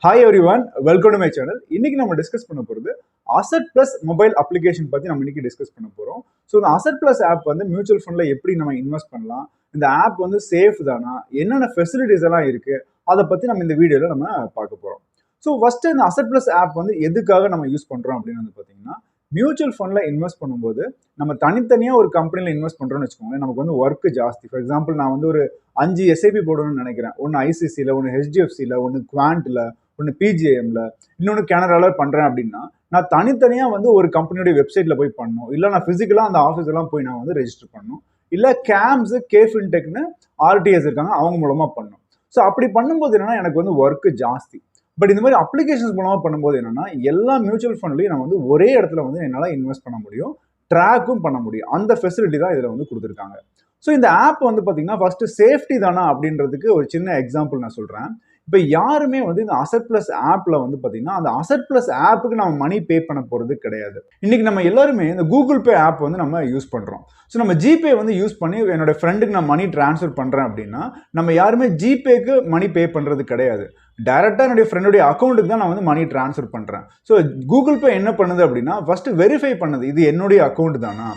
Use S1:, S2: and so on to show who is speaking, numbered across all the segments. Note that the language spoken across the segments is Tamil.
S1: Hi everyone, welcome to my channel. இன்னைக்கு நம்ம டிஸ்கஸ் பண்ண போறது அசெட் பிளஸ் மொபைல் அப்ளிகேஷன் பத்தி நம்ம இன்னைக்கு டிஸ்கஸ் பண்ண போறோம். ஸோ இந்த அசெட் பிளஸ் ஆப் வந்து மியூச்சுவல் ஃபண்ட்ல எப்படி நம்ம இன்வெஸ்ட் பண்ணலாம், இந்த ஆப் வந்து சேஃப் தானா, என்னென்ன ஃபெசிலிட்டிஸ் எல்லாம் இருக்கு, அதை பத்தி நம்ம இந்த வீடியோல நம்ம பார்க்க போறோம். ஸோ ஃபர்ஸ்ட் இந்த அசெட் பிளஸ் ஆப் வந்து எதுக்காக நம்ம யூஸ் பண்றோம் அப்படின்னு வந்து பாத்தீங்கன்னா, மியூச்சுவல் ஃபண்ட்ல இன்வெஸ்ட் பண்ணும்போது நம்ம தனித்தனியா ஒரு கம்பெனில இன்வெஸ்ட் பண்றோம்னு வச்சுக்கோங்க, நமக்கு வந்து ஒர்க் ஜாஸ்தி. ஃபார் எக்ஸாம்பிள் நான் வந்து ஒரு 5 எஸ்ஐபி போடணும்னு நினைக்கிறேன். ஒன்று ஐசிசியில், ஒன்று ஹெச்டிஎஃப்சியில், ஒன்று குவாண்ட்ல, ஒன்று பிஜிஎம்ல, இன்னொன்று கேனரால பண்றேன் அப்படின்னா, நான் தனித்தனியா வந்து ஒரு கம்பெனியோட வெப்சைட்ல போய் பண்ணணும், இல்லை நான் பிசிக்கலா அந்த ஆஃபீஸ் எல்லாம் போய் நான் வந்து ரெஜிஸ்டர் பண்ணணும், இல்லை கேம்ஸ் கேஃபின்டெக்னு ஆர்டிஎஸ் இருக்காங்க அவங்க மூலமா பண்ணணும். ஸோ அப்படி பண்ணும்போது என்னன்னா எனக்கு வந்து ஒர்க் ஜாஸ்தி. பட் இந்த மாதிரி அப்ளிகேஷன்ஸ் மூலமா பண்ணும்போது என்னன்னா எல்லா மியூச்சுவல் ஃபண்ட்லையும் நம்ம வந்து ஒரே இடத்துல வந்து என்னால் இன்வெஸ்ட் பண்ண முடியும், ட்ராக்கும் பண்ண முடியும். அந்த ஃபெசிலிட்டி தான் இதில் வந்து கொடுத்துருக்காங்க. ஸோ இந்த ஆப் வந்து பார்த்தீங்கன்னா ஃபர்ஸ்ட் சேஃப்டி தானா அப்படின்றதுக்கு ஒரு சின்ன எக்ஸாம்பிள் நான் சொல்றேன். இப்போ யாருமே வந்து இந்த அசெட் பிளஸ் ஆப்ல வந்து பார்த்தீங்கன்னா அந்த அசெட் பிளஸ் ஆப்புக்கு நம்ம மணி பே பண்ண போறது கிடையாது. இன்னைக்கு நம்ம எல்லாருமே இந்த கூகுள் பே ஆப் வந்து நம்ம யூஸ் பண்றோம். ஸோ நம்ம ஜிபே வந்து யூஸ் பண்ணி என்னோட ஃப்ரெண்டுக்கு நான் மணி டிரான்ஸ்ஃபர் பண்றேன் அப்படின்னா நம்ம யாருமே ஜிபேக்கு மணி பே பண்றது கிடையாது. டைரக்டா என்னுடைய ஃப்ரெண்டுடைய அக்கௌண்ட்டுக்கு தான் நான் வந்து மணி டிரான்ஸ்ஃபர் பண்றேன். ஸோ கூகுள் பே என்ன பண்ணுது அப்படின்னா ஃபர்ஸ்ட் வெரிஃபை பண்ணுது, இது என்னுடைய அக்கௌண்ட் தானா,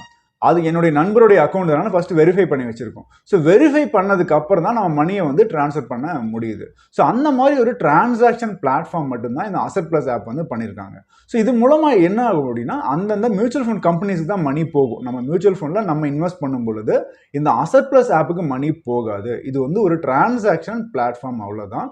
S1: அது என்னுடைய நண்பருடைய அக்கௌண்ட் தானே ஃபர்ஸ்ட் வெரிஃபை பண்ணி வச்சிருக்கோம். ஸோ வெரிஃபை பண்ணதுக்கு அப்புறம் தான் நம்ம மணியை வந்து டிரான்ஸ்ஃபர் பண்ண முடியுது. ஸோ அந்த மாதிரி ஒரு டிரான்சாக்ஷன் பிளாட்ஃபார்ம் மட்டும்தான் இந்த அசெட் பிளஸ் ஆப் வந்து பண்ணியிருக்காங்க. ஸோ இது மூலமா என்ன ஆகும் அப்படின்னா அந்தந்த மியூச்சுவல் ஃபண்ட் கம்பெனிஸ்க்கு தான் மணி போகும். நம்ம மியூச்சுவல் ஃபண்ட்ல நம்ம இன்வெஸ்ட் பண்ணும் பொழுது இந்த அசெட் பிளஸ் ஆப்புக்கு மணி போகாது. இது வந்து ஒரு டிரான்சாக்ஷன் பிளாட்ஃபார்ம், அவ்வளோதான்.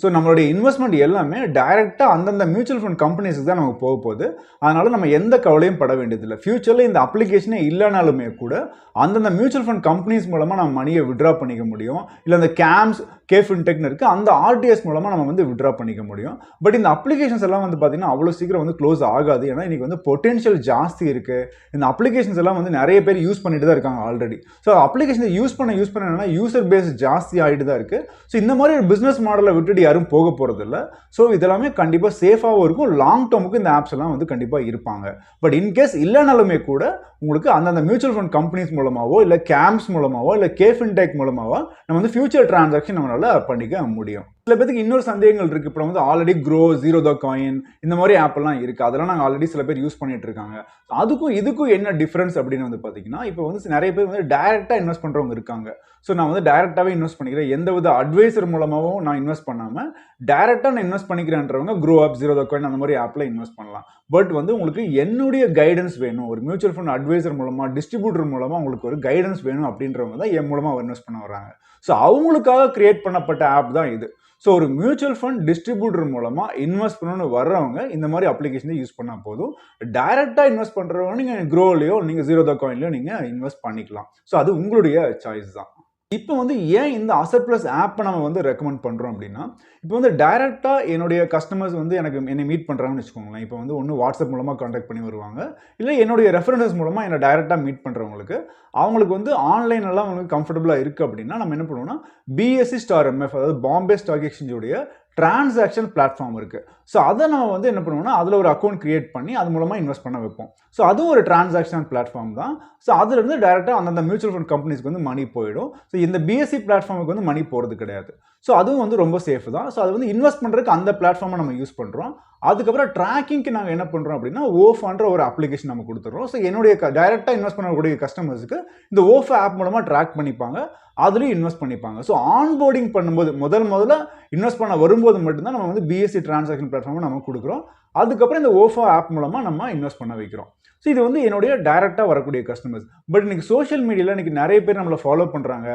S1: ஸோ நம்மளுடைய இன்வெஸ்ட்மெண்ட் எல்லாமே டைரக்டா அந்தந்த மியூச்சுவல் ஃபண்ட் கம்பெனிஸ்க்கு தான் நமக்கு போக போகுது. அதனால நம்ம எந்த கவலையும் பட வேண்டியதில்லை. ஃபியூச்சர்ல இந்த அப்ளிகேஷனே இல்லைனாலுமே கூட அந்தந்த மியூச்சுவல் ஃபண்ட் கம்பெனிஸ் மூலமா நம்ம மணியை வித்ட்ரா பண்ணிக்க முடியும். இல்லை அந்த கேம்ஸ் கேஃபின்டெக்னு இருக்கு, அந்த ஆர்டிஎஸ் மூலமா நம்ம வந்து வித்ட்ரா பண்ணிக்க முடியும். பட் இந்த அப்ளிகேஷன்ஸ் எல்லாம் வந்து பார்த்தீங்கன்னா அவ்வளோ சீக்கிரம் வந்து க்ளோஸ் ஆகாது. ஏன்னா இன்னைக்கு வந்து பொட்டென்ஷியல் ஜாஸ்தி இருக்கு. இந்த அப்ளிகேஷன்ஸ் எல்லாம் வந்து நிறைய பேர் யூஸ் பண்ணிட்டு தான் இருக்காங்க ஆல்ரெடி. ஸோ அப்ளிகேஷன் யூஸ் பண்ண யூசர் பேஸ் ஜாஸ்தி ஆகிட்டு தான் இருக்கு. ஸோ இந்த மாதிரி ஒரு பிசினஸ் மாடலை விட்டுட்டு யாரும் போக போறது இல்லை. ஸோ இதெல்லாமே கண்டிப்பாக சேஃபாகவும் இருக்கும். லாங் டேர்முக்கு இந்த ஆப்ஸ் எல்லாம் வந்து கண்டிப்பாக இருப்பாங்க. பட் இன்கேஸ் இல்லைனாலுமே கூட உங்களுக்கு அந்தந்த மியூச்சுவல் ஃபண்ட் கம்பெனிஸ் மூலமாவோ இல்லை கேம்ப்ஸ் மூலமாவோ இல்லை கேஃபின்டெக் மூலமாவோ நம்ம வந்து ஃபியூச்சர் டிரான்சாக்ஷன் நம்மளால பண்ணிக்க முடியும். சில பேருக்கு இன்னொரு சந்தேகங்கள் இருக்கு. இப்போ வந்து ஆல்ரெடி க்ரோ, ஜீரோ த காயின் இந்த மாதிரி ஆப் எல்லாம் இருக்கு, அதெல்லாம் நாங்கள் ஆல்ரெடி சில பேர் யூஸ் பண்ணிட்டு இருக்காங்க. அதுக்கும் இதுக்கும் என்ன டிஃபரன்ஸ் அப்படின்னு வந்து பார்த்தீங்கன்னா, இப்போ வந்து நிறைய பேர் வந்து டைரக்டா இன்வெஸ்ட் பண்றவங்க இருக்காங்க. ஸோ நான் வந்து டைரக்டாவே இன்வெஸ்ட் பண்ணிக்கிறேன், எந்த வித அட்வைசர் மூலமாகவும் நான் இன்வெஸ்ட் பண்ணாம டைரக்டா நான் இன்வெஸ்ட் பண்ணிக்கிறேன்றவங்க Groww app, Zerodha Coin அந்த மாதிரி ஆப்ல இன்வெஸ்ட் பண்ணலாம். பட் வந்து உங்களுக்கு என்னுடைய கைடன்ஸ் வேணும், ஒரு மியூச்சுவல் ஃபண்ட் அட்வைசர் மூலமா, டிஸ்ட்ரிபியூட்டர் மூலமா உங்களுக்கு ஒரு கைடன்ஸ் வேணும் அப்படின்றவங்க தான் என் மூலமா இன்வெஸ்ட் பண்ண வர்றாங்க. ஸோ அவங்களுக்காக கிரியேட் பண்ணப்பட்ட ஆப் தான் இது. ஸோ ஒரு மியூச்சுவல் ஃபண்ட் டிஸ்ட்ரிபியூட்டர் மூலமா இன்வெஸ்ட் பண்ணணும்னு வர்றவங்க இந்த மாதிரி அப்ளிகேஷனை யூஸ் பண்ணால் போதும். டைரக்டா இன்வெஸ்ட் பண்றவங்க நீங்க க்ரோலையோ நீங்க ஜீரோ த காயின்லயோ நீங்க இன்வெஸ்ட் பண்ணிக்கலாம். ஸோ அது உங்களுடைய சாய்ஸ் தான். இப்போ வந்து ஏன் இந்த அசெட் பிளஸ் ஆப்பை நம்ம வந்து ரெக்கமெண்ட் பண்ணுறோம் அப்படின்னா, இப்போ வந்து டைரெக்டாக என்னுடைய கஸ்டமர்ஸ் வந்து என்னை மீட் பண்ணுறாங்கன்னு வச்சுக்கோங்களேன். இப்போ வந்து ஒன்று வாட்ஸ்அப் மூலமாக கான்டாக்ட் பண்ணி வருவாங்க, இல்லை என்னுடைய ரெஃபரன்சஸ் மூலமாக என்னை டைரெக்டாக மீட் பண்ணுறவங்களுக்கு அவங்களுக்கு வந்து ஆன்லைனெல்லாம் வந்து கம்ஃபர்டபுளாக இருக்குது அப்படின்னா நம்ம என்ன பண்ணுவோம்னா பிஎஸ்சி ஸ்டார் எம்எஃப், அதாவது பாம்பே ஸ்டாக் எக்ஸ்சேஞ்சோடைய டிரான்சாக்ஷன் பிளாட்ஃபார்ம் இருக்கு. ஸோ அதை நம்ம வந்து என்ன பண்ணுவோம்னா அதில் ஒரு அக்கௌண்ட் கிரியேட் பண்ணி அது மூலமாக இன்வெஸ்ட் பண்ண வைப்போம். ஸோ அதுவும் ஒரு டிரான்சாக்ஷன் பிளாட்ஃபார்ம் தான். ஸோ அதுலேருந்து டைரெக்டாக அந்தந்த மியூச்சுவல் ஃபண்ட் கம்பெனிஸ்க்கு வந்து மணி போயிடும். ஸோ இந்த பிஎஸ்சி பிளாட்ஃபார்முக்கு வந்து மணி போகிறது கிடையாது. ஸோ அதுவும் வந்து ரொம்ப சேஃப் தான். ஸோ அது வந்து இன்வெஸ்ட் பண்ணுறதுக்கு அந்த பிளாட்ஃபார்மை நம்ம யூஸ் பண்ணுறோம். அதுக்கப்புறம் ட்ராக்கிங்க்கு நாங்கள் என்ன பண்ணுறோம் அப்படின்னா ஓஃப்ன்ற ஒரு அப்ளிகேஷன் நம்ம கொடுத்துறோம். ஸோ என்னுடைய டைரெக்டாக இன்வெஸ்ட் பண்ணக்கூடிய கஸ்டமர்ஸுக்கு இந்த ஓஃப் ஆப் மூலமாக ட்ராக் பண்ணிப்பாங்க, அதுலேயும் இன்வெஸ்ட் பண்ணிப்பாங்க. ஸோ ஆன்போர்டிங் பண்ணும்போது முதல்ல இன்வெஸ்ட் பண்ண வரும்போது மட்டும்தான் நம்ம வந்து பிஎஸ்சி டிரான்சாக்ஷன் பிளாட்ஃபார்மை நம்ம கொடுக்குறோம். அதுக்கப்புறம் இந்த ஓஃபோ ஆப் மூலமாக நம்ம இன்வெஸ்ட் பண்ண வைக்கிறோம். ஸோ இது வந்து என்னுடைய டைரெக்டாக வரக்கூடிய கஸ்டமர்ஸ். பட் இன்னைக்கு சோஷியல் மீடியாவில் இன்னைக்கு நிறைய பேர் நம்மளை ஃபாலோ பண்ணுறாங்க,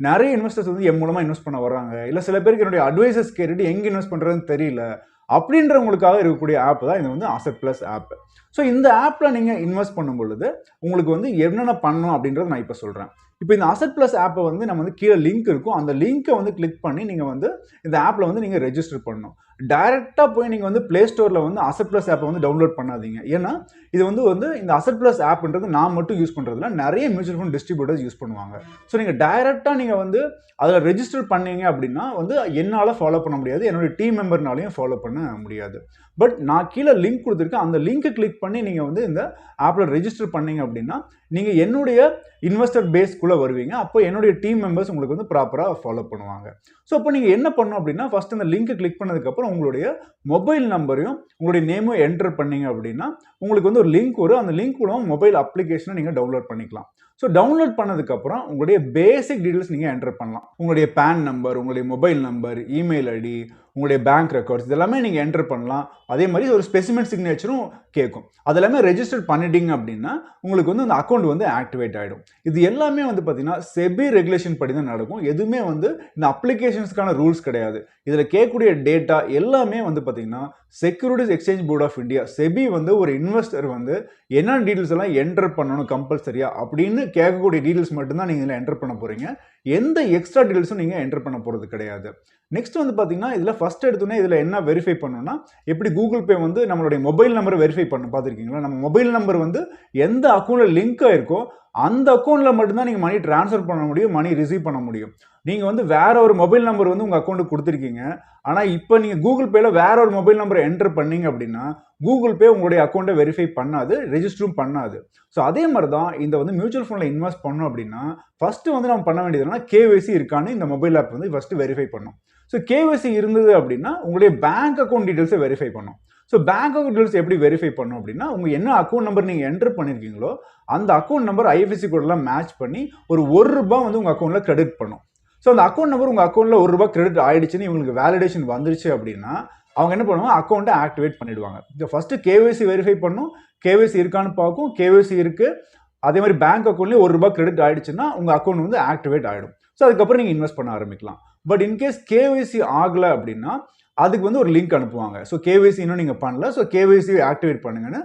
S1: நிறைய இன்வெஸ்டர்ஸ் வந்து என் மூலமாக இன்வெஸ்ட் பண்ண வர்றாங்க, இல்லை சில பேருக்கு என்னுடைய அட்வைசர்ஸ் கேட்டுட்டு எங்கே இன்வெஸ்ட் பண்ணுறதுன்னு தெரியல அப்படின்றவங்களுக்காக இருக்கக்கூடிய ஆப் தான் இது வந்து அசெட் பிளஸ் ஆப். ஸோ இந்த ஆப்பில் நீங்கள் இன்வெஸ்ட் பண்ணும் பொழுது உங்களுக்கு வந்து என்னென்ன பண்ணணும் அப்படின்றத நான் இப்போ சொல்கிறேன். இப்போ இந்த அசெட் பிளஸ் ஆப்பை வந்து நம்ம வந்து கீழே லிங்க் இருக்கும், அந்த லிங்கை வந்து கிளிக் பண்ணி நீங்கள் வந்து இந்த ஆப்பில் வந்து நீங்கள் ரெஜிஸ்டர் பண்ணணும். டைரெக்டாக போய் நீங்கள் வந்து பிளே ஸ்டோரில் வந்து அசெட் பிளஸ் ஆப்பை வந்து டவுன்லோட் பண்ணாதீங்க. ஏன்னா இது வந்து இந்த அசெட் பிளஸ் ஆப்ன்றது நான் மட்டும் யூஸ் பண்ணுறதுல நிறைய மியூச்சுவல் ஃபண்ட் டிஸ்ட்ரிபியூட்டர்ஸ் யூஸ் பண்ணுவாங்க. ஸோ நீங்கள் டைரெக்டாக நீங்கள் வந்து அதில் ரெஜிஸ்டர் பண்ணீங்க அப்படின்னா வந்து என்னால் ஃபாலோ பண்ண முடியாது, என்னுடைய டீம் மெம்பர்னாலையும் ஃபாலோ பண்ண முடியாது. பட் நான் கீழே லிங்க் கொடுத்துருக்கேன், அந்த லிங்க்கை கிளிக் பண்ணி நீங்கள் வந்து இந்த ஆப்பில் ரெஜிஸ்டர் பண்ணீங்க அப்படின்னா நீங்கள் என்னுடைய இன்வெஸ்டர் பேஸ்க்குள்ளே வருவீங்க. அப்போ என்னுடைய டீம் மெம்பர்ஸ் உங்களுக்கு வந்து ப்ராப்பராக ஃபாலோ பண்ணுவாங்க. ஸோ அப்போ நீங்கள் என்ன பண்ணணும் அப்படின்னா ஃபர்ஸ்ட் அந்த லிங்க் கிளிக் பண்ணதுக்கப்புறம் உங்களுடைய மொபைல் நம்பரையும் உங்களுடைய நேமும் என்டர் பண்ணீங்க அப்படின்னா உங்களுக்கு வந்து ஒரு லிங்க் வரும். அந்த லிங்க் மூலம் மொபைல் அப்ளிகேஷனை நீங்கள் டவுன்லோட் பண்ணிக்கலாம். ஸோ டவுன்லோட் பண்ணதுக்கப்புறம் உங்களுடைய பேசிக் டீடைல்ஸ் நீங்கள் என்டர் பண்ணலாம். உங்களுடைய பேன் நம்பர், உங்களுடைய மொபைல் நம்பர், இமெயில் ஐடி, உங்களுடைய பேங்க் ரெக்கார்ட்ஸ் இதெல்லாமே நீங்கள் என்டர் பண்ணலாம். அதே மாதிரி ஒரு ஸ்பெசிமென் சிக்னேச்சரும் கேட்கும். அதெல்லாமே ரெஜிஸ்டர் பண்ணிட்டீங்க அப்படின்னா உங்களுக்கு வந்து அந்த அக்கௌண்ட் வந்து ஆக்டிவேட் ஆகிடும். இது எல்லாமே வந்து பார்த்தீங்கன்னா செபி ரெகுலேஷன் படி தான் நடக்கும். எதுவுமே வந்து இந்த அப்ளிகேஷன்ஸ்க்கான ரூல்ஸ் கிடையாது. இதில் கேட்கக்கூடிய டேட்டா எல்லாமே வந்து பார்த்தீங்கன்னா securities exchange board of India SEBI வந்து ஒரு இன்வெஸ்டர் வந்து என்ன டீடைல்ஸ் எல்லாம் என்டர் பண்ணணும் கம்பல்சரியா அப்படின்னு கேட்கக்கூடிய டீடைல்ஸ் மட்டும்தான் நீங்கள் இதில் என்டர் பண்ண போறீங்க. எந்த எக்ஸ்ட்ரா டீடைல்ஸும் நீங்கள் என்டர் பண்ண போகிறது கிடையாது. நெக்ஸ்ட் வந்து பார்த்தீங்கன்னா இதில் ஃபர்ஸ்ட் எடுத்தோன்னே இதில் என்ன வெரிஃபை பண்ணணும்னா எப்படி கூகுள் பே வந்து நம்மளுடைய மொபைல் நம்பரை வெரிஃபை பண்ண பார்த்துருக்கீங்களா? நம்ம மொபைல் நம்பர் வந்து எந்த அக்கௌண்ட்டில் லிங்க் ஆயிருக்கோ அந்த அக்கௌண்ட்டில் மட்டும்தான் நீங்கள் மணி ட்ரான்ஸ்ஃபர் பண்ண முடியும், மணி ரிசீவ் பண்ண முடியும். நீங்கள் வந்து வேற ஒரு மொபைல் நம்பர் வந்து உங்கள் அக்கௌண்ட்டுக்கு கொடுத்துருக்கீங்க. ஆனால் இப்போ நீங்கள் கூகுள் பேல வேற ஒரு மொபைல் நம்பரை என்டர் பண்ணீங்க அப்படின்னா கூகுள் பே உங்களுடைய அக்கௌண்ட்டை வெரிஃபை பண்ணாது, ரெஜிஸ்டரும் பண்ணாது. ஸோ அதே மாதிரி தான் இந்த வந்து மியூச்சுவல் ஃபண்டில் இன்வெஸ்ட் பண்ணோம் அப்படின்னா ஃபர்ஸ்ட் வந்து நம்ம பண்ண வேண்டியது என்னன்னா KYC இருக்கான்னு இந்த மொபைல் ஆப் வந்து ஃபர்ஸ்ட் வெரிஃபை பண்ணும். ஸோ KYC இருந்தது அப்படின்னா உங்களுடைய பேங்க் அக்கௌண்ட் டீடைல்ஸை வெரிஃபை பண்ணும். ஸோ பேங்க் அக்கௌண்ட் டீடைல்ஸ் எப்படி வெரிஃபை பண்ணும் அப்படின்னா உங்க என்ன அக்கௌண்ட் நம்பர் நீங்கள் என்டர் பண்ணியிருக்கீங்களோ அந்த அக்கௌண்ட் நம்பர் IFSC கோடெல்லாம் மேட்ச் பண்ணி ஒரு ₹1 வந்து உங்கள் அக்கௌண்ட்டில் கிரெடிட் பண்ணும். ஸோ அந்த அக்கௌண்ட் நம்பர் உங்கள் அக்கௌண்ட்டில் ₹1 கிரெடிட் ஆயிடுச்சுன்னு இவங்களுக்கு வேலிடேஷன் வந்துருச்சு அப்படின்னா அவங்க என்ன பண்ணுவாங்க, அக்கௌண்ட்டை ஆக்டிவேட் பண்ணிடுவாங்க. இப்போ ஃபர்ஸ்ட் KYC வெரிஃபை பண்ணும், KYC இருக்கான்னு பார்க்கும், KYC இருக்கு, அதே மாதிரி பேங்க் அக்கௌண்ட்லேயே ₹1 கிரெடிட் ஆயிடுச்சுன்னா உங்கள் அக்கௌண்ட் வந்து ஆக்டிவேட் ஆகிடும். ஸோ அதுக்கப்புறம் நீங்கள் இன்வெஸ்ட் பண்ண ஆரம்பிக்கலாம். பட் இன்கேஸ் KYC ஆகலை அப்படின்னா அதுக்கு வந்து ஒரு லிங்க் அனுப்புவாங்க. ஸோ KYC இன்னும் நீங்கள் பண்ணல, ஸோ KYC ஆக்டிவேட் பண்ணுங்கன்னு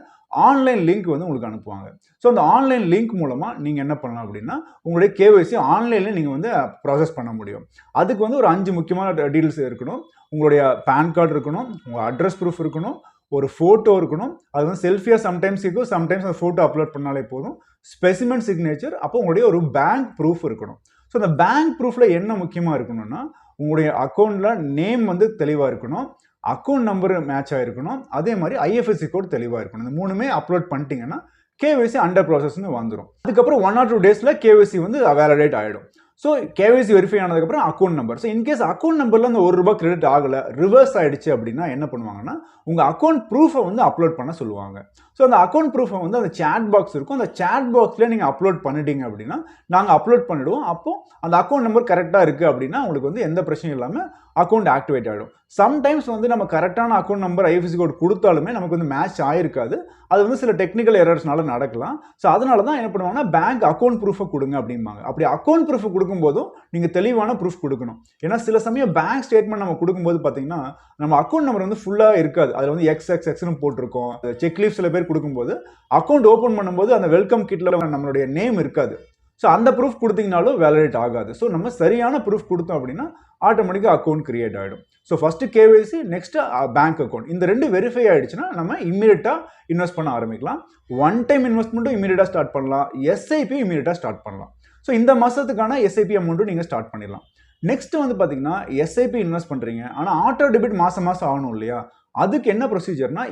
S1: ஆன்லைன் லிங்க் வந்து உங்களுக்கு அனுப்புவாங்க. ஸோ அந்த ஆன்லைன் லிங்க் மூலமாக நீங்கள் என்ன பண்ணலாம் அப்படின்னா உங்களுடைய KYC ஆன்லைனில் நீங்கள் வந்து ப்ராசஸ் பண்ண முடியும். அதுக்கு வந்து ஒரு 5 முக்கியமான டீடைல்ஸ் இருக்கணும். உங்களுடைய பேன் கார்டு இருக்கணும், உங்கள் அட்ரஸ் ப்ரூஃப் இருக்கணும், ஒரு ஃபோட்டோ இருக்கணும். அது வந்து செல்ஃபியாக சம்டைம்ஸ் இருக்கும், சம்டைம்ஸ் அந்த ஃபோட்டோ அப்லோட் பண்ணாலே போதும். ஸ்பெசிமென் சிக்னேச்சர், அப்போ உங்களுடைய ஒரு பேங்க் ப்ரூஃப் இருக்கணும். ஸோ அந்த பேங்க் ப்ரூஃபில் என்ன முக்கியமாக இருக்கணும்னா உங்களுடைய அக்கௌண்ட்டில் நேம் வந்து தெளிவாக இருக்கணும், அக்கௌண்ட் நம்பர் மேட்ச் ஆகிருக்கணும், அதே மாதிரி IFSC கோட் தெளிவாக இருக்கணும். இந்த 3மே அப்லோட் பண்ணிட்டீங்கன்னா KYC அண்டர் ப்ராசஸ்ன்னு வந்துடும். அதுக்கப்புறம் 1 or 2 டேஸில் KYC வந்து வேலிடேட் ஆகிடும். ஸோ KYC வெரிஃபை ஆனதுக்கப்புறம் account number. So in case account நம்பரில் அந்த ₹1 கிரெடிட் ஆகலை, ரிவர்ஸ் ஆகிடுச்சு அப்படின்னா என்ன பண்ணுவாங்கன்னா உங்கள் அக்கௌண்ட் ப்ரூஃபை வந்து அப்லோட் பண்ண சொல்லுவாங்க. ஸோ அந்த அக்கௌண்ட் ப்ரூஃபை வந்து அந்த சேட் பாக்ஸ் இருக்கும், அந்த சேட் பாக்ஸில் நீங்கள் அப்லோட் பண்ணிட்டீங்க அப்படின்னா நாங்கள் அப்லோட் பண்ணிவிடுவோம். அப்போ அந்த அக்கௌண்ட் நம்பர் கரெக்டாக இருக்குது அப்படின்னா உங்களுக்கு வந்து எந்த பிரச்சனையும் இல்லாமல் அக்கௌண்ட் ஆக்டிவேட் ஆகிடும். சம்டைம்ஸ் வந்து நம்ம கரெக்டான அக்கௌண்ட் நம்பர் IFSC கோட் கொடுத்தாலுமே நமக்கு வந்து மேட்ச் ஆயிருக்காது. அது வந்து சில டெக்னிக்கல் எரர்ஸ்னால நடக்கலாம். ஸோ அதனால தான் என்ன பண்ணுவாங்கன்னா பேங்க் அக்கௌண்ட் ப்ரூஃபை கொடுங்க அப்படிம்பாங்க. அப்படி அக்கௌண்ட் ப்ரூஃப் கொடுக்கும்போதும் நீங்கள் தெளிவான ப்ரூஃப் கொடுக்கணும். ஏன்னா சில சமயம் பேங்க் ஸ்டேட்மெண்ட் நம்ம கொடுக்கும்போது பார்த்தீங்கன்னா நம்ம அக்கௌண்ட் நம்பர் வந்து ஃபுல்லாக இருக்காது. அதில் வந்து XXXன்னு போட்டிருக்கோம். செக் லீஃப் சில பேர் கொடுக்கும்போது அக்கௌண்ட் ஓப்பன் பண்ணும்போது அந்த வெல்கம் கிட்ல நம்மளுடைய நேம் இருக்காது. ஸோ அந்த ப்ரூஃப் கொடுத்தீங்கனாலும் வேலிடேட் ஆகாது. ஸோ நம்ம சரியான ப்ரூஃப் கொடுத்தோம் அப்படின்னா ஆட்டோமேட்டிக்காக அக்கௌண்ட் கிரியேட் ஆகிடும். So first KYC, next bank account, இந்த 2 வெரிஃபை ஆயிடுச்சுன்னா நம்ம இம்மீடியட்டாக இன்வெஸ்ட் பண்ண ஆரம்பிக்கலாம். ஒன் டைம் இன்வெஸ்ட்மெண்ட்டும் இம்மீடியட்டாக ஸ்டார்ட் பண்ணலாம், SIP இம்மீடியட்டாக ஸ்டார்ட் பண்ணலாம். ஸோ இந்த மாதத்துக்கான SIP அமௌண்ட்டும் நீங்கள் ஸ்டார்ட் பண்ணிடலாம். நெக்ஸ்ட் வந்து பார்த்தீங்கன்னா SIP இன்வெஸ்ட் பண்ணுறீங்க, ஆனால் ஆட்டோ டெபிட் மாதம் ஆகணும் இல்லையா? அதுக்கு என்ன ப்ரொசீஜர்னா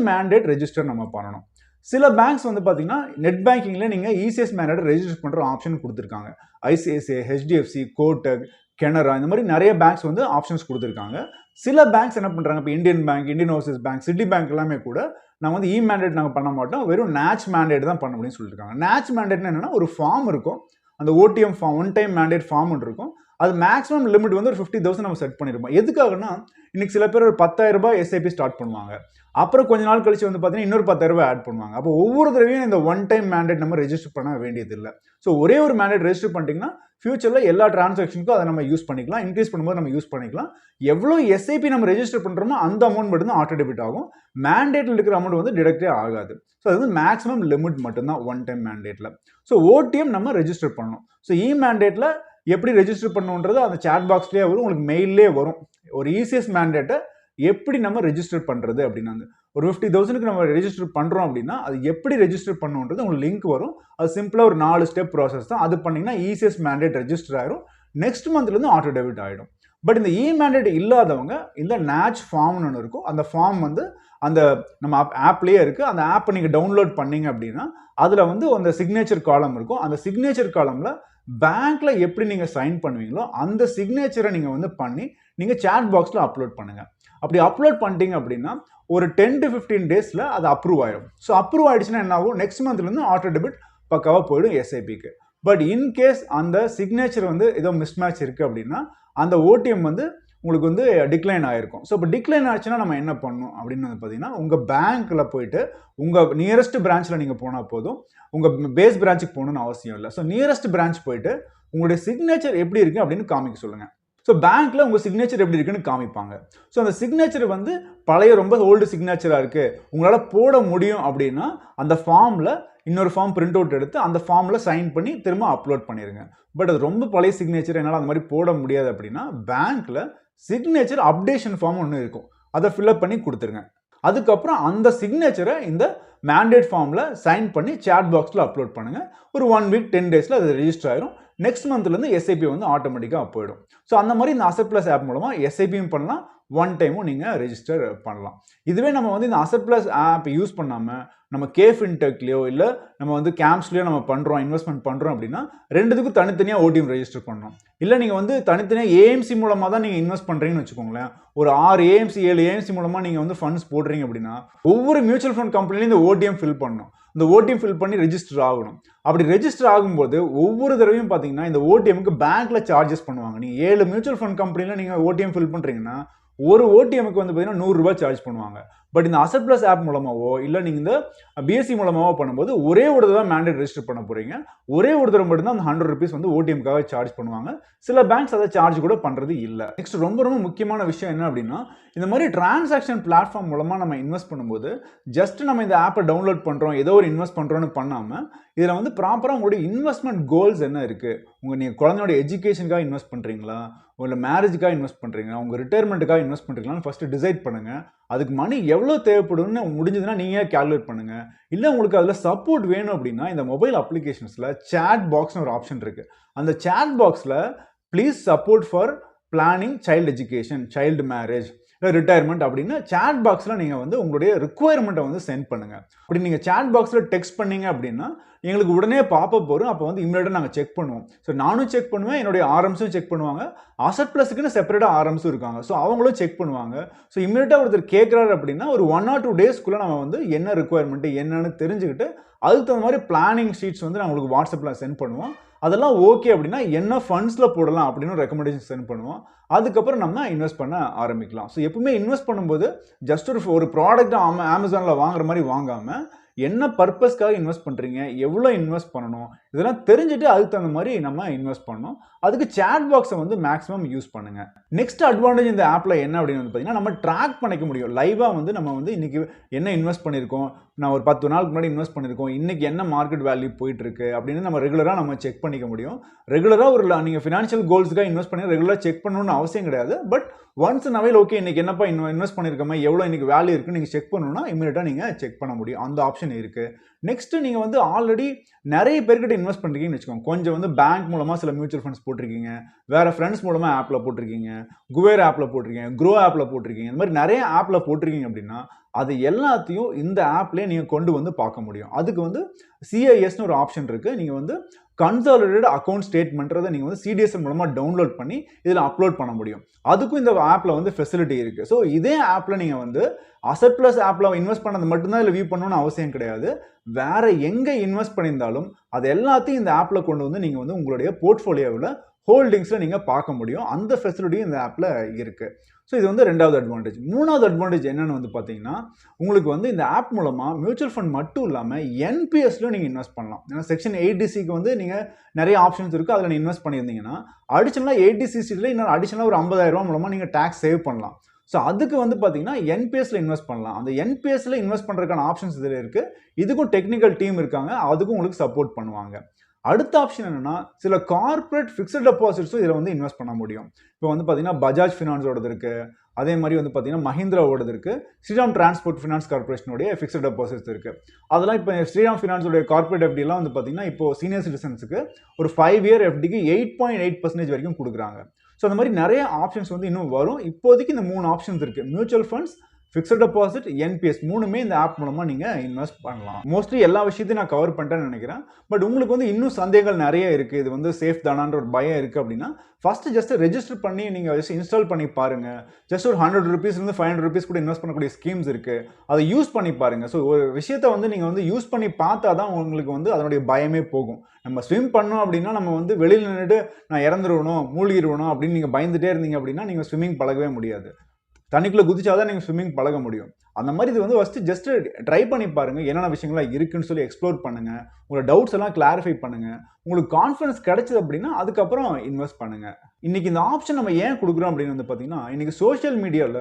S1: மேண்டேட் ரெஜிஸ்டர் நம்ம பண்ணணும். சில பேங்க்ஸ் வந்து பார்த்தீங்கன்னா நெட் பேங்கிங்கில் நீங்கள் ECS மேண்டேட் ரெஜிஸ்டர் பண்ணுற ஆப்ஷன் கொடுத்துருக்காங்க. ICICI, HDFC, கோட்டக், கெனரா, இந்த மாதிரி நிறைய பேங்க்ஸ் வந்து ஆப்ஷன்ஸ் கொடுத்துருக்காங்க. சில பேங்க்ஸ் என்ன பண்ணுறாங்க, இப்போ Indian bank, Indian Overseas bank, city bank எல்லாமே கூட நாங்கள் வந்து மேண்டேட் நாங்கள் பண்ண மாட்டோம், வெறும் நேச் மேண்டேட் தான் பண்ண முடியும்னு சொல்லியிருக்காங்க. நேச் மேண்டேட்னா என்னன்னா ஒரு ஃபார்ம் இருக்கும், அந்த OTM form, one time mandate form இருக்கும். அது மேக்ஸிமம் லிமிட் வந்து ஒரு 50,000 நம்ம செட் பண்ணியிருப்போம். எதுக்காகனா இன்னைக்கு சில பேர் ஒரு ₹10,000 SIP ஸ்டார்ட் பண்ணுவாங்க, அப்புறம் கொஞ்ச நாள் கழிச்சு வந்து பார்த்தீங்கன்னா இன்னொரு ₹10,000 ஆட் பண்ணுவாங்க. அப்போ ஒவ்வொரு தடவையும் இந்த ஒன் டைம் மேண்டேட் நம்ம ரெஜிஸ்டர் பண்ண வேண்டியது இல்லை. ஸோ ஒரே ஒரு மேண்டேட் ரெஜிஸ்டர் பண்ணிட்டீங்கன்னா ஃபியூச்சரில் எல்லா டிரான்சாக்ஷனுக்கும் அதை நம்ம யூஸ் பண்ணிக்கலாம், இன்க்ரீஸ் பண்ணும்போது நம்ம யூஸ் பண்ணிக்கலாம். எவ்வளோ SIP நம்ம ரெஜிஸ்டர் பண்ணுறோமோ அந்த அமௌண்ட் மட்டும் தான் ஆட்டோ டெபிட் ஆகும். மேண்டேட்டில் இருக்கிற அமௌண்ட் வந்து டிடக்டே ஆகாது. ஸோ அது வந்து மேக்ஸிமம் லிமிட் மட்டும்தான் ஒன் டைம் மேண்டேட்டில். ஸோ OTM நம்ம ரெஜிஸ்டர் பண்ணணும். ஸோ மேண்டேட்டில் எப்படி ரெஜிஸ்டர் பண்ணணுன்றது அந்த சாட் பாக்ஸ்லேயே வரும், உங்களுக்கு மெயிலே வரும். ஒரு ECS மேண்டேட்டை எப்படி நம்ம ரெஜிஸ்டர் பண்ணுறது அப்படின்னா ஒரு 50,000க்கு நம்ம ரெஜிஸ்டர் பண்ணுறோம் அப்படின்னா அது எப்படி ரெஜிஸ்டர் பண்ணணுன்றது உங்களுக்கு லிங்க் வரும். அது சிம்பிளாக ஒரு 4 ஸ்டெப் ப்ராசஸ் தான். அது பண்ணிங்கன்னா ECS மேண்டேட் ரெஜிஸ்டர் ஆயிரும். நெக்ஸ்ட் மந்த்லேருந்து ஆட்டோ டெபிட் ஆகிடும். பட் இந்த மேண்டேட் இல்லாதவங்க இந்த நேச் ஃபார்ம்னு ஒன்று இருக்கும். அந்த ஃபார்ம் வந்து அந்த நம்ம ஆப்லேயே இருக்குது. அந்த ஆப்பை நீங்கள் டவுன்லோட் பண்ணீங்க அப்படின்னா அதில் வந்து அந்த சிக்னேச்சர் காலம் இருக்கும். அந்த சிக்னேச்சர் காலமில் பேங்க்ல எப்படி நீங்கள் சைன் பண்ணுவீங்களோ அந்த சிக்னேச்சரை நீங்கள் வந்து பண்ணி நீங்கள் சேட் பாக்ஸில் அப்லோட் பண்ணுங்கள். அப்படி அப்லோட் பண்ணிட்டீங்க அப்படின்னா ஒரு 10 to 15 டேஸில் அது அப்ரூவ் ஆயிடும். ஸோ அப்ரூவ் ஆயிடுச்சுன்னா என்ன ஆகும், நெக்ஸ்ட் மந்த்லேருந்து ஆட்டோ டெபிட் பக்காவாக போயிடும் எஸ்ஐபிக்கு. பட் இன்கேஸ் அந்த சிக்னேச்சர் வந்து ஏதோ மிஸ்மேட்ச் இருக்குது அப்படின்னா அந்த ஓடிஎம் வந்து உங்களுக்கு வந்து டிக்ளைன் ஆகிருக்கும். ஸோ இப்போ டிக்ளைன் ஆச்சுன்னா நம்ம என்ன பண்ணணும் அப்படின்னு வந்து பார்த்தீங்கன்னா உங்கள் பேங்க்கில் போயிட்டு உங்கள் நியரஸ்ட் பிரான்ச்சில் நீங்கள் போனால் போதும். உங்கள் பேஸ் பிரான்ச்சுக்கு போகணுன்னு அவசியம் இல்லை. ஸோ நியரஸ்ட் பிரான்ச் போயிட்டு உங்களுடைய சிக்னேச்சர் எப்படி இருக்குது அப்படின்னு காமிக்க சொல்லுங்கள். ஸோ பேங்க்கில் உங்கள் சிக்னேச்சர் எப்படி இருக்குன்னு காமிப்பாங்க. ஸோ அந்த சிக்னேச்சர் வந்து பழைய ரொம்ப ஓல்டு சிக்னேச்சராக இருக்குது, உங்களால் போட முடியும் அப்படின்னா அந்த ஃபார்மில் இன்னொரு ஃபார்ம் பிரிண்ட் அவுட் எடுத்து அந்த ஃபார்மில் சைன் பண்ணி திரும்ப அப்லோட் பண்ணிடுங்க. பட் அது ரொம்ப பழைய சிக்னேச்சர் என்னால் அந்த மாதிரி போட முடியாது அப்படின்னா பேங்க்கில் சிக்னேச்சர் அப்டேஷன் ஃபார்ம் ஒன்று இருக்கும், அதை ஃபில்அப் பண்ணி கொடுத்துருங்க. அதுக்கப்புறம் அந்த சிக்னேச்சரை இந்த மேண்டேட் ஃபார்மில் சைன் பண்ணி சேட் பாக்ஸில் அப்லோட் பண்ணுங்கள். ஒரு 1 week 10 days அது ரெஜிஸ்டர் ஆயிரும். நெக்ஸ்ட் மந்த்லேருந்து எஸ்ஐபி வந்து ஆட்டோமேட்டிக்காக போயிடும். ஸோ அந்த மாதிரி இந்த அசெட் ஆப் மூலமாக எஸ்ஐபியும் பண்ணலாம், ஒன் டைமும் நீங்கள் ரெஜிஸ்டர் பண்ணலாம். இதுவே நம்ம வந்து இந்த அசெட் ஆப் யூஸ் பண்ணாமல் நம்ம கேஃபின்டெக்லையோ இல்லை நம்ம வந்து கேம்ப்ஸ்லையோ நம்ம பண்ணுறோம், இன்வெஸ்ட்மெண்ட் பண்ணுறோம் அப்படின்னா ரெண்டுத்துக்கும் தனித்தனியாக ஓடிஎம் ரெஜிஸ்டர் பண்ணணும். இல்லை நீங்கள் வந்து தனித்தனியாக ஏஎம்சி மூலமாக தான் நீங்கள் இன்வெஸ்ட் பண்ணுறீங்கன்னு வச்சுக்கோங்களேன். ஒரு 6 ஏஎம்சி 7 ஏஎம்சி மூலமாக நீங்கள் வந்து ஃபண்ட்ஸ் போடுறீங்க அப்படின்னா ஒவ்வொரு மியூச்சுவல் ஃபண்ட் கம்பெனிலையும் இந்த ஓடிஎம் ஃபில் பண்ணணும். இந்த ஓடிஎம் ஃபில் பண்ணி ரெஜிஸ்டர் ஆகணும். அப்படி ரெஜிஸ்டர் ஆகும்போது ஒவ்வொரு தடவையும் பார்த்தீங்கன்னா இந்த ஓடிஎம்க்கு பேங்க்கில் சார்ஜஸ் பண்ணுவாங்க. நீங்கள் 7 மியூச்சுவல் ஃபண்ட் கம்பெனியில் நீங்கள் ஓடிஎம் ஃபில் பண்ணுறீங்கன்னா ஒரு ஓடிஎம்க்கு வந்து பார்த்தீங்கன்னா 100 ரூபாய் சார்ஜ் பண்ணுவாங்க. பட் இந்த அசெட் ஆப் மூலமாவோ இல்லை நீங்கள் இந்த பிஎஸ்சி மூலமாவோ பண்ணும்போது ஒரே ஒரு தடவை மேண்டேட் ரெஜிஸ்டர் பண்ண போகிறீங்க. ஒரே ஒரு தடவை மட்டும்தான் அந்த 100 rupees வந்து ஓடிஎம்காக சார்ஜ் பண்ணுவாங்க. சில பேங்க்ஸ் அதை சார்ஜ் கூட பண்ணுறது இல்லை. நெக்ஸ்ட் ரொம்ப ரொம்ப முக்கியமான விஷயம் என்ன அப்படின்னா இந்த மாதிரி டிரான்சாக்ஷன் பிளாட்ஃபார்ம் மூலமாக நம்ம இன்வெஸ்ட் பண்ணும்போது ஜஸ்ட் நம்ம இந்த ஆப்பை டவுன்லோட் பண்ணுறோம், ஏதோ ஒரு இன்வெஸ்ட் பண்ணுறோன்னு பண்ணாமல் இதில் வந்து ப்ராப்பராக உங்களுடைய இன்வெஸ்ட்மெண்ட் கோல்ஸ் என்ன இருக்குது, நீங்கள் குழந்தையோட எஜுகேஷனுக்காக இன்வெஸ்ட் பண்ணுறீங்களா, உங்களை மேரேஜுக்காக இன்வெஸ்ட் பண்ணுறீங்களா, உங்கள் ரிட்டையர்மெண்ட்டுக்காக இன்வெஸ்ட் பண்ணுறீங்களான்னு ஃபஸ்ட்டு டிசைட் பண்ணுங்கள். அதுக்கு மணி எவ்வளோ தேவைப்படும்னு முடிஞ்சதுன்னா நீங்கள் கேல்குலேட் பண்ணுங்கள். இல்லை உங்களுக்கு அதில் சப்போர்ட் வேணும் அப்படின்னா இந்த மொபைல் அப்ளிகேஷன்ஸில் சேட் பாக்ஸ்னு ஒரு ஆப்ஷன் இருக்குது. அந்த சேட் பாக்ஸில் please support for planning child education, child marriage, இல்லை ரிட்டையர்மெண்ட் அப்படின்னு சேட் பாக்ஸில் நீங்கள் வந்து உங்களுடைய ரிக்குவயர்மெண்ட்டை வந்து சென்ட் பண்ணுங்கள். அப்படி நீங்கள் சேட் பாக்ஸில் டெக்ஸ்ட் பண்ணீங்க அப்படின்னா எங்களுக்கு உடனே பாப்பப் வரும். அப்போ வந்து இமீடியட்டாக நாங்கள் செக் பண்ணுவோம். ஸோ நானும் செக் பண்ணுவேன், என்னுடைய ஆர்எம்ஸும் செக் பண்ணுவாங்க, அசெட் ப்ளஸுக்குன்னு செப்பரேட்டாக ஆர்எம்ஸும் இருக்காங்க. ஸோ அவங்களும் செக் பண்ணுவாங்க. ஸோ இமீடியட்டாக ஒருத்தர் கேட்குறாரு அப்படின்னா ஒரு 1 or 2 daysக்குள்ளே நம்ம வந்து என்ன ரிக்குவயர்மெண்ட்டு என்னன்னு தெரிஞ்சுக்கிட்டு அதுக்கு தகுந்த மாதிரி பிளானிங் ஷீட்ஸ் வந்து நான் உங்களுக்கு வாட்ஸ்அப்பில் சென்ட் பண்ணுவோம். அதெல்லாம் ஓகே அப்படின்னா என்ன ஃபண்ட்ஸில் போடலாம் அப்படின்னு ரெக்கமெண்டேஷன் சென்ட் பண்ணுவோம். அதுக்கப்புறம் நம்ம இன்வெஸ்ட் பண்ண ஆரம்பிக்கலாம். ஸோ எப்பவுமே இன்வெஸ்ட் பண்ணும்போது ஜஸ்ட் ஒரு ப்ராடக்ட் அமேசானில் வாங்குற மாதிரி வாங்காமல் என்ன பர்பஸ்க்காக இன்வெஸ்ட் பண்ணுறீங்க, எவ்வளோ இன்வெஸ்ட் பண்ணணும், இதெல்லாம் தெரிஞ்சுட்டு அதுக்கு தகுந்த மாதிரி நம்ம இன்வெஸ்ட் பண்ணணும். அதுக்கு சேட் பாக்ஸை வந்து மேக்ஸிமம் யூஸ் பண்ணுங்க. நெக்ஸ்ட் அட்வான்டேஜ் இந்த ஆப்பில் என்ன அப்படின்னு வந்து பார்த்தீங்கன்னா நம்ம ட்ராக் பண்ணிக்க முடியும். லைவாக வந்து நம்ம வந்து இன்னைக்கு என்ன இன்வெஸ்ட் பண்ணியிருக்கோம், நான் ஒரு 10 நாளுக்கு முன்னாடி இன்வெஸ்ட் பண்ணியிருக்கோம், இன்னைக்கு என்ன மார்க்கெட் வேல்யூ போயிட்டு இருக்கு அப்படின்னு நம்ம ரெகுலராக நம்ம செக் பண்ணிக்க முடியும். ரெகுலராக ஒரு நீங்கள் ஃபினான்ஷியல் கோல்ஸ்க்காக இன்வெஸ்ட் பண்ணி ரெகுலராக செக் பண்ணணும்னு அவசியம் கிடையாது. But once in avail okay இன்னைக்கு என்னப்பா இன்வெஸ்ட் பண்ணியிருக்கோமா, எவ்வளோ இன்னைக்கு வேல்யூ இருக்குன்னு நீங்கள் செக் பண்ணணும்னா இமீடியட்டாக நீங்கள் செக் பண்ண முடியும். அந்த ஆப்ஷன் இருக்குது. நெக்ஸ்ட் நீங்கள் வந்து ஆல்ரெடி நிறைய பேர்கிட்ட இன்வெஸ்ட் பண்ணுறீங்கன்னு வச்சுக்கோங்க. கொஞ்சம் வந்து பேங்க் மூலமாக சில மியூச்சுவல் ஃபண்ட்ஸ் போட்டிருக்கீங்க, வேறு ஃப்ரெண்ட்ஸ் மூலமாக ஆப்பில் போட்டிருக்கீங்க, குவேர் ஆப்பில் போட்டிருக்கீங்க, க்ரோ ஆப்பில் போட்டிருக்கீங்க, இந்த மாதிரி நிறைய ஆப்பில் போட்டிருக்கீங்க அப்படின்னா அது எல்லாத்தையும் இந்த ஆப்லேயே நீங்கள் கொண்டு வந்து பார்க்க முடியும். அதுக்கு வந்து சிஐஎஸ்னு ஒரு ஆப்ஷன் இருக்குது. நீங்கள் வந்து கன்சாலிடேட் அக்கௌண்ட் ஸ்டேட்மெண்ட்றதை நீங்கள் வந்து சிடிஎஸ்எல் மூலமாக டவுன்லோட் பண்ணி இதில் அப்லோட் பண்ண முடியும். அதுக்கும் இந்த ஆப்பில் வந்து ஃபெசிலிட்டி இருக்குது. ஸோ இதே ஆப்பில் நீங்கள் வந்து அசெட் ப்ளஸ் ஆப்பில் இன்வெஸ்ட் பண்ணது மட்டும்தான் இதில் வியூ பண்ணணும்னு அவசியம் கிடையாது. வேற எங்கே இன்வெஸ்ட் பண்ணியிருந்தாலும் அது எல்லாத்தையும் இந்த ஆப்பில் கொண்டு வந்து நீங்கள் வந்து உங்களுடைய போர்ட்ஃபோலியோவில் ஹோல்டிங்ஸில் நீங்கள் பார்க்க முடியும். அந்த ஃபெசிலிட்டியும் இந்த ஆப்பில் இருக்குது. ஸோ இது வந்து ரெண்டாவது அட்வான்டேஜ். மூணாவது அட்வான்டேஜ் என்னென்னு வந்து பார்த்தீங்கன்னா உங்களுக்கு வந்து இந்த ஆப் மூலமாக மியூச்சுவல் ஃபண்ட் மட்டும் இல்லாமல் என்பிஎஸ்லையும் நீங்கள் இன்வெஸ்ட் பண்ணலாம். ஏன்னா செக்ஷன் 8DC வந்து நீங்கள் நிறைய ஆப்ஷன்ஸ் இருக்குது. அதில் நீங்கள் இன்வெஸ்ட் பண்ணியிருந்தீங்கன்னா அடிஷனலாக 8DC இன்னொரு அடிஷனலாக ஒரு 50,000 ரூபா மூலமாக நீங்கள் டேக்ஸ் சேவ் பண்ணலாம். ஸோ அதுக்கு வந்து பார்த்தீங்கன்னா என்பிஎஸ்ல இன்வெஸ்ட் பண்ணலாம். அந்த என்பிஎஸ்ல இன்வெஸ்ட் பண்ணுறதுக்கான ஆப்ஷன்ஸ் இதில் இருக்குது. இதுக்கும் டெக்னிக்கல் டீம் இருக்காங்க, அதுக்கும் உங்களுக்கு சப்போர்ட் பண்ணுவாங்க. அடுத்த ஆப்ஷன் என்னன்னா சில கார்பரேட் ஃபிக்ஸட் டெபாசிட்ஸும் இதில் வந்து இன்வெஸ்ட் பண்ண முடியும். இப்போ வந்து பார்த்தீங்கன்னா பஜாஜ் ஃபினான்ஸோடது இருக்குது, அதே மாதிரி வந்து பார்த்தீங்கன்னா மஹிந்திராவோடது இருக்குது, ஸ்ரீராம் டிரான்ஸ்போர்ட் ஃபினான்ஸ் கார்பரேஷனுடைய ஃபிக்ஸட் டெபாசிட்ஸ் இருக்குது. அதெல்லாம் இப்போ ஸ்ரீராம் ஃபினான்ஸோடைய கார்பரேட் எஃப்டிலாம் வந்து பார்த்தீங்கன்னா இப்போ சீனியர் சிட்டிசன்ஸுக்கு ஒரு 5 year எஃப்டிக்கு 8.8% வரைக்கும் கொடுக்குறாங்க. ஸோ அந்த மாதிரி நிறைய ஆப்ஷன்ஸ் வந்து இன்னும் வரும். இப்போதைக்கு இந்த 3 ஆப்ஷன்ஸ் இருக்கு. Mutual funds, fixed deposit, NPS மூணுமே இந்த ஆப் மூலமா நீங்க இன்வெஸ்ட் பண்ணலாம். மோஸ்ட்லி எல்லா விஷயத்தையும் நான் கவர் பண்ணிட்டேன்னு நினைக்கிறேன். பட் உங்களுக்கு வந்து இன்னும் சந்தேகங்கள் நிறைய இருக்கு, இது வந்து சேஃப் தானான்ற ஒரு பயம் இருக்கு அப்படின்னா ஃபர்ஸ்ட் ஜஸ்ட் ரெஜிஸ்டர் பண்ணி நீங்க ஜஸ்ட் இன்ஸ்டால் பண்ணி பாருங்க. ஜஸ்ட் ஒரு ₹100 500 கூட இன்வெஸ்ட் பண்ணக்கூடிய ஸ்கீம்ஸ் இருக்கு, அதை யூஸ் பண்ணி பாருங்க. ஸோ ஒரு விஷயத்த வந்து நீங்க வந்து யூஸ் பண்ணி பார்த்தா தான் உங்களுக்கு வந்து அதனுடைய பயமே போகும். நம்ம ஸ்விம் பண்ணோம் அப்படின்னா நம்ம வந்து வெளியில் நின்றுட்டு நான் இறந்துருவணும் மூழ்கிடுவணும் அப்படின்னு நீங்க பயந்துட்டே இருந்தீங்க அப்படின்னா நீங்க ஸ்விம்மிங் பழகவே முடியாது. தண்ணிக்குள்ள குதிச்சாதான் நீங்க ஸ்விம்மிங் பழக முடியும். அந்த மாதிரி இது வந்து ஃபர்ஸ்ட் ஜஸ்ட் ட்ரை பண்ணி பாருங்க, என்னென்ன விஷயங்கள்லாம் இருக்குன்னு சொல்லி எக்ஸ்ப்ளோர் பண்ணுங்க, உங்களோட டவுட்ஸ் எல்லாம் கிளாரிஃபை பண்ணுங்க. உங்களுக்கு கான்ஃபிடன்ஸ் கிடைச்சது அப்படின்னா அதுக்கப்புறம் இன்வெஸ்ட் பண்ணுங்க. இன்னைக்கு இந்த ஆப்ஷன் நம்ம ஏன் கொடுக்குறோம் அப்படின்னு வந்து பாத்தீங்கன்னா, இன்னைக்கு சோஷியல் மீடியாவில்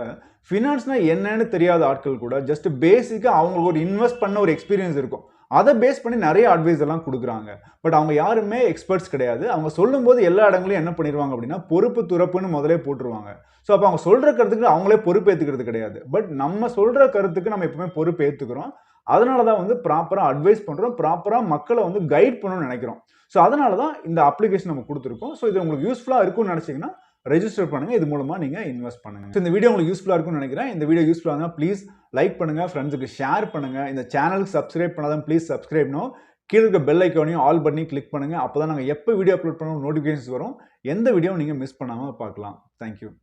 S1: ஃபினான்ஸ்னா என்னன்னு தெரியாத ஆட்கள் கூட ஜஸ்ட் பேசிக்கா அவங்களுக்கு ஒரு இன்வெஸ்ட் பண்ண ஒரு எக்ஸ்பீரியன்ஸ் இருக்கும், அதை பேஸ் பண்ணி நிறைய அட்வைஸ் எல்லாம் கொடுக்குறாங்க. பட் அவங்க யாருமே எக்ஸ்பர்ட்ஸ் கிடையாது. அவங்க சொல்லும் போது எல்லா இடங்களையும் என்ன பண்ணிடுவாங்க அப்படின்னா பொறுப்பு துறப்புன்னு முதலே போட்டுருவாங்க. ஸோ அப்போ அவங்க சொல்ற கருத்துக்கு அவங்களே பொறுப்பு ஏற்றுக்கிறது கிடையாது. பட் நம்ம சொல்ற கருத்துக்கு நம்ம எப்பவுமே பொறுப்பு ஏற்றுக்கிறோம். அதனால தான் வந்து ப்ராப்பராக அட்வைஸ் பண்ணுறோம், ப்ராப்பராக மக்களை வந்து கைட் பண்ணணும்னு நினைக்கிறோம். ஸோ அதனால தான் இந்த அப்ளிகேஷன் நம்ம கொடுத்துருக்கோம். ஸோ இது உங்களுக்கு யூஸ்ஃபுல்லாக இருக்கும்னு நினச்சிங்கன்னா ரெஜிஸ்டர் பண்ணுங்க, இது மூலமா நீங்க இன்வெஸ்ட் பண்ணுங்க. ஸோ இந்த வீடியோ உங்களுக்கு யூஸ்ஃபுல்லாக இருக்கும்னு நினைக்கிறேன். இந்த வீடியோ யூஸ்ஃபுல்லாக இருந்தால் ப்ளீஸ் லைக் பண்ணுங்க, ஃப்ரெண்ட்ஸுக்கு ஷேர் பண்ணுங்க. இந்த சேனலுக்கு சப்ஸ்கிரைப் பண்ணாதான் ப்ளீஸ் சப்ஸ்கிரைப் நோ. கீழே இருக்க பெல் ஐக்கானையும் ஆல் பண்ணி கிளிக் பண்ணுங்க. அப்போ தான் நாங்கள் எப்போ வீடியோ அப்லோட் பண்ணணும் நோட்டிஃபிகேஷன்ஸ் வரும். எந்த வீடியோவும் நீங்கள் மிஸ் பண்ணாமல் பார்க்கலாம். தேங்க்யூ.